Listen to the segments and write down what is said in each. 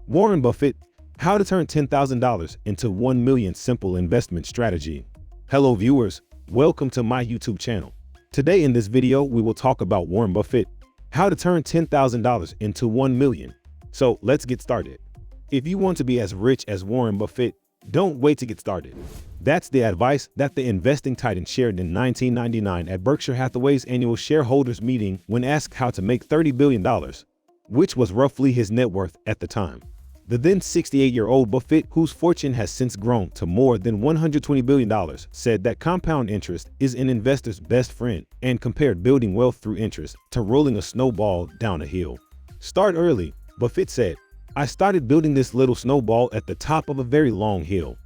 Warren Buffett, how to turn $10,000 into 1 million simple investment strategy. Hello viewers, welcome to my YouTube channel. Today in this video, we will talk about Warren Buffett, how to turn $10,000 into 1 million. So let's get started. If you want to be as rich as Warren Buffett, don't wait to get started. That's the advice that the investing titan shared in 1999 at Berkshire Hathaway's annual shareholders meeting when asked how to make $30 billion, which was roughly his net worth at the time. The then 68-year-old Buffett, whose fortune has since grown to more than $120 billion, said that compound interest is an investor's best friend and compared building wealth through interest to rolling a snowball down a hill. Start early, Buffett said. I started building this little snowball at the top of a very long hill.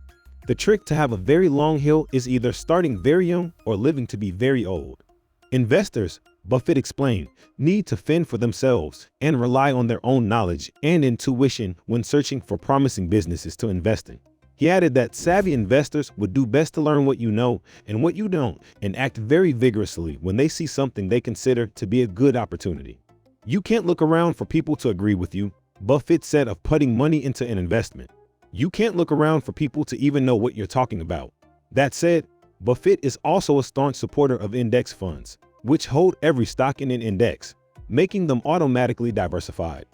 The trick to have a very long hill is either starting very young or living to be very old. Investors, Buffett explained, need to fend for themselves and rely on their own knowledge and intuition when searching for promising businesses to invest in. He added that savvy investors would do best to learn what you know and what you don't and act very vigorously when they see something they consider to be a good opportunity. You can't look around for people to agree with you, Buffett said of putting money into an investment. You can't look around for people to even know what you're talking about. That said, Buffett is also a staunch supporter of index funds, which hold every stock in an index, making them automatically diversified.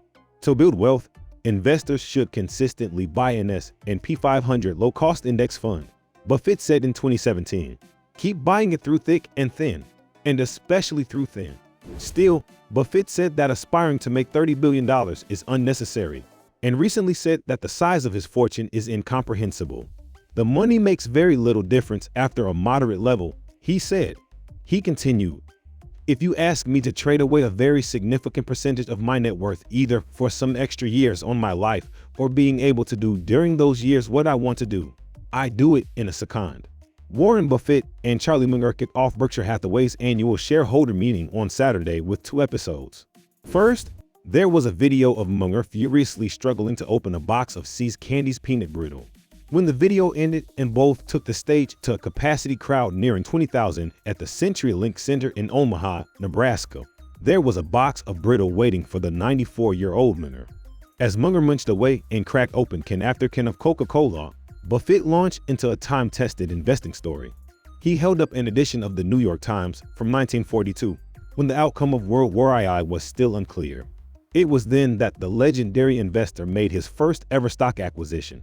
To build wealth, investors should consistently buy an S&P 500 low-cost index fund, Buffett said in 2017. Keep buying it through thick and thin, and especially through thin. Still, Buffett said that aspiring to make $30 billion is unnecessary, and recently said that the size of his fortune is incomprehensible. The money makes very little difference after a moderate level, he said. He continued, if you ask me to trade away a very significant percentage of my net worth either for some extra years on my life or being able to do during those years what I want to do, I do it in a second. Warren Buffett and Charlie Munger kicked off Berkshire Hathaway's annual shareholder meeting on Saturday with 2 episodes. First, there was a video of Munger furiously struggling to open a box of See's Candies peanut brittle. When the video ended and both took the stage to a capacity crowd nearing 20,000 at the CenturyLink Center in Omaha, Nebraska, there was a box of brittle waiting for the 94-year-old Munger. As Munger munched away and cracked open can after can of Coca-Cola, Buffett launched into a time-tested investing story. He held up an edition of the New York Times from 1942, when the outcome of World War II was still unclear. It was then that the legendary investor made his first ever stock acquisition,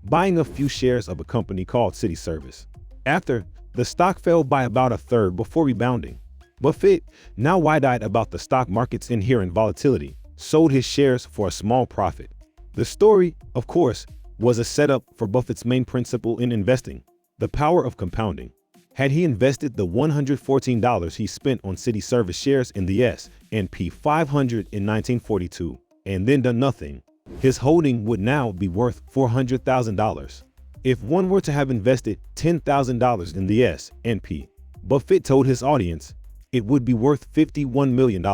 buying a few shares of a company called City Service. After, the stock fell by about a third before rebounding. Buffett, now wide-eyed about the stock market's inherent volatility, sold his shares for a small profit. The story, of course, was a setup for Buffett's main principle in investing, the power of compounding. Had he invested the $114 he spent on City Service shares in the S&P 500 in 1942 and then done nothing, his holding would now be worth $400,000. If one were to have invested $10,000 in the S&P, Buffett told his audience, it would be worth $51 million.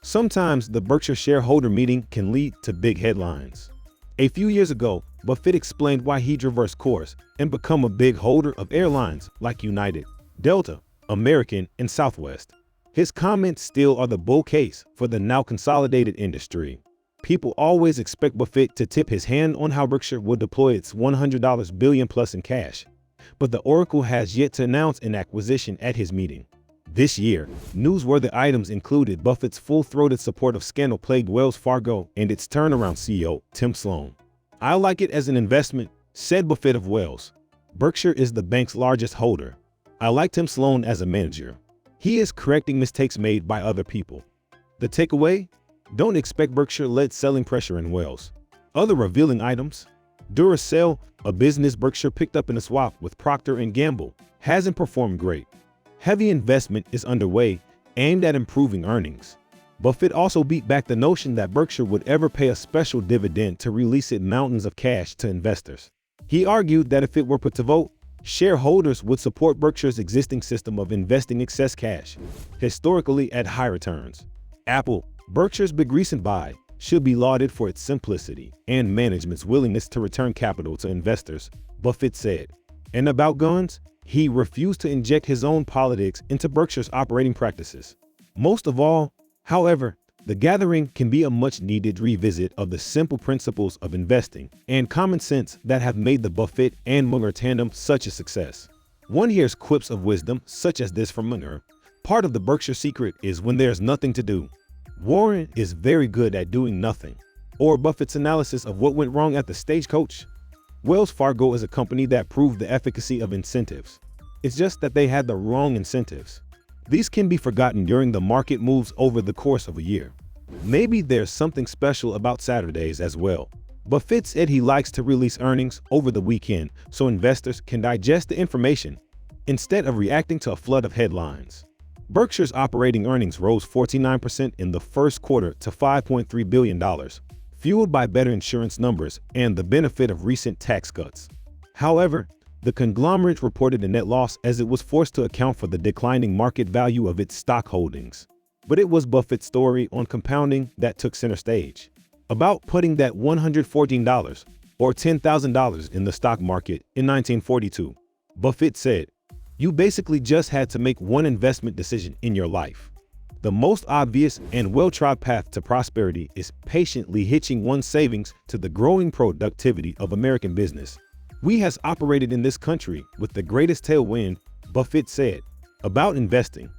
Sometimes the Berkshire shareholder meeting can lead to big headlines. A few years ago, Buffett explained why he'd reversed course and become a big holder of airlines like United, Delta, American, and Southwest. His comments still are the bull case for the now consolidated industry. People always expect Buffett to tip his hand on how Berkshire would deploy its $100 billion plus in cash, but the Oracle has yet to announce an acquisition at his meeting. This year, newsworthy items included Buffett's full-throated support of scandal-plagued Wells Fargo and its turnaround CEO, Tim Sloan. I like it as an investment, said Buffett of Wells. Berkshire is the bank's largest holder. I like Tim Sloan as a manager. He is correcting mistakes made by other people. The takeaway? Don't expect Berkshire-led selling pressure in Wells. Other revealing items? Duracell, a business Berkshire picked up in a swap with Procter & Gamble, hasn't performed great. Heavy investment is underway, aimed at improving earnings. Buffett also beat back the notion that Berkshire would ever pay a special dividend to release its mountains of cash to investors. He argued that if it were put to vote, shareholders would support Berkshire's existing system of investing excess cash, historically at high returns. Apple, Berkshire's big recent buy, should be lauded for its simplicity and management's willingness to return capital to investors, Buffett said. And about guns, he refused to inject his own politics into Berkshire's operating practices. Most of all, however, The gathering can be a much-needed revisit of the simple principles of investing and common sense that have made the Buffett and Munger tandem such a success. One hears quips of wisdom such as this from Munger: "Part of the Berkshire secret is when there's nothing to do. Warren is very good at doing nothing." Or Buffett's analysis of what went wrong at the Stagecoach: "Wells Fargo is a company that proved the efficacy of incentives. It's just that they had the wrong incentives." These can be forgotten during the market moves over the course of a year. Maybe there's something special about Saturdays as well. Buffett said he likes to release earnings over the weekend so investors can digest the information instead of reacting to a flood of headlines. Berkshire's operating earnings rose 49% in the first quarter to $5.3 billion, fueled by better insurance numbers and the benefit of recent tax cuts. However, the conglomerate reported a net loss as it was forced to account for the declining market value of its stock holdings. But it was Buffett's story on compounding that took center stage. About putting that $114 or $10,000 in the stock market in 1942, Buffett said, "You basically just had to make one investment decision in your life. The most obvious and well-trod path to prosperity is patiently hitching one's savings to the growing productivity of American business. We has operated in this country with the greatest tailwind," Buffett said. About investing: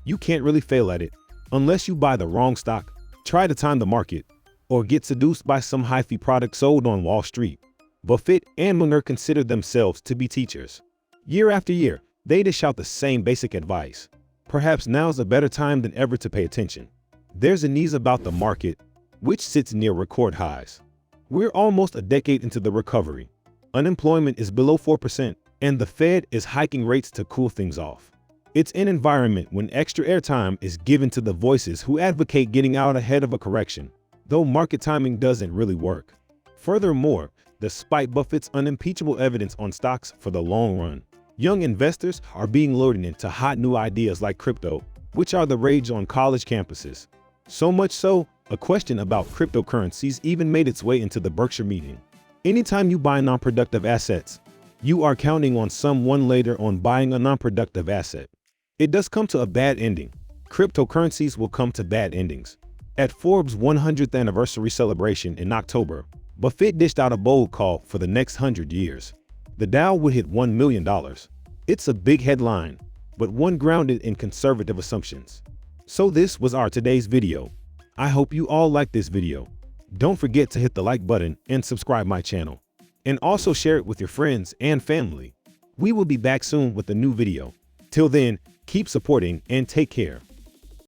"You can't really fail at it unless you buy the wrong stock, try to time the market, or get seduced by some hyphy product sold on Wall Street." Buffett and Munger considered themselves to be teachers. Year after year, they dish out the same basic advice. Perhaps now's a better time than ever to pay attention. There's a news about the market, which sits near record highs. We're almost a decade into the recovery. Unemployment is below 4%, and the Fed is hiking rates to cool things off. It's an environment when extra airtime is given to the voices who advocate getting out ahead of a correction, though market timing doesn't really work. Furthermore, despite Buffett's unimpeachable evidence on stocks for the long run, young investors are being lured into hot new ideas like crypto, which are the rage on college campuses. So much so, a question about cryptocurrencies even made its way into the Berkshire meeting. Anytime you buy non-productive assets, you are counting on someone later on buying a non-productive asset. It does come to a bad ending. Cryptocurrencies will come to bad endings. At Forbes' 100th anniversary celebration in October, Buffett dished out a bold call for the next 100 years. The Dow would hit $1 million. It's a big headline, but one grounded in conservative assumptions. So this was our today's video. I hope you all liked this video. Don't forget to hit the like button and subscribe my channel. And also share it with your friends and family. We will be back soon with a new video. Till then, keep supporting and take care.